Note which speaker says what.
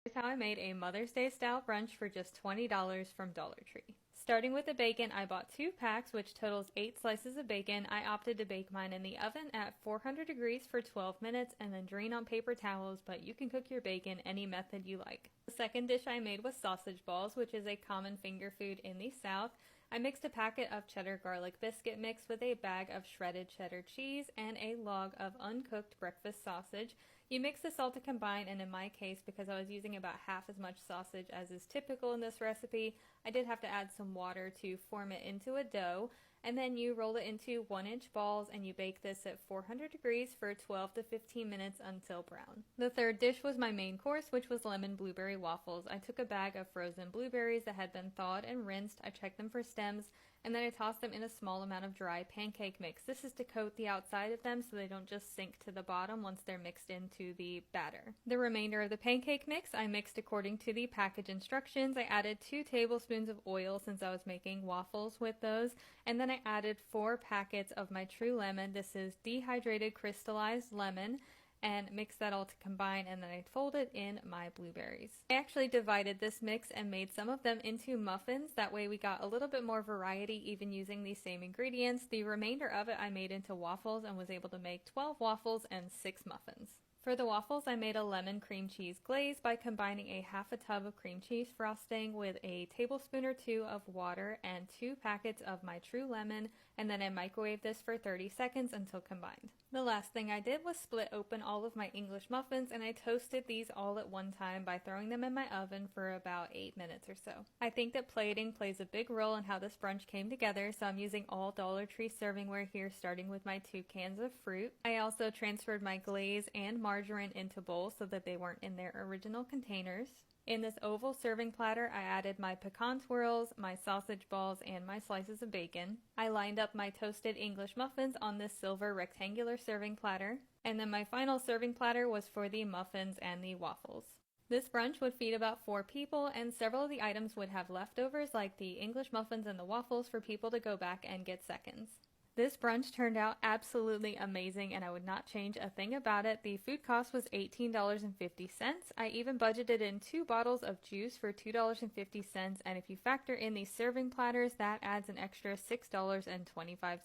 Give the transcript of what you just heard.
Speaker 1: Here's how I made a Mother's Day style brunch for just $20 from Dollar Tree. Starting with the bacon, I bought 2 packs, which totals 8 slices of bacon. I opted to bake mine in the oven at 400 degrees for 12 minutes and then drain on paper towels, but you can cook your bacon any method you like. The second dish I made was sausage balls, which is a common finger food in the South. I mixed a packet of cheddar garlic biscuit mix with a bag of shredded cheddar cheese and a log of uncooked breakfast sausage. You mix this all to combine, and in my case, because I was using about half as much sausage as is typical in this recipe, I did have to add some water to form it into a dough. And then you roll it into 1-inch balls and you bake this at 400 degrees for 12 to 15 minutes until brown. The third dish was my main course, which was lemon blueberry waffles. I took a bag of frozen blueberries that had been thawed and rinsed. I checked them for stems, and then I tossed them in a small amount of dry pancake mix. This is to coat the outside of them so they don't just sink to the bottom once they're mixed into the batter. The remainder of the pancake mix I mixed according to the package instructions. I added 2 tablespoons of oil since I was making waffles with those, and then I added 4 packets of my true lemon. This is dehydrated crystallized lemon, and mix that all to combine, and then I folded in my blueberries. I actually divided this mix and made some of them into muffins. That way we got a little bit more variety even using these same ingredients. The remainder of it I made into waffles and was able to make 12 waffles and 6 muffins. For the waffles, I made a lemon cream cheese glaze by combining a half a tub of cream cheese frosting with a tablespoon or 2 of water and 2 packets of my true lemon, and then I microwaved this for 30 seconds until combined. The last thing I did was split open all of my English muffins, and I toasted these all at one time by throwing them in my oven for about 8 minutes or so. I think that plating plays a big role in how this brunch came together, so I'm using all Dollar Tree servingware here, starting with my 2 cans of fruit. I also transferred my glaze and margarine into bowls so that they weren't in their original containers. In this oval serving platter, I added my pecan twirls, my sausage balls, and my slices of bacon. I lined up my toasted English muffins on this silver rectangular serving platter. And then my final serving platter was for the muffins and the waffles. This brunch would feed about 4 people, and several of the items would have leftovers like the English muffins and the waffles for people to go back and get seconds. This brunch turned out absolutely amazing, and I would not change a thing about it. The food cost was $18.50. I even budgeted in 2 bottles of juice for $2.50, and if you factor in the serving platters, that adds an extra $6.25.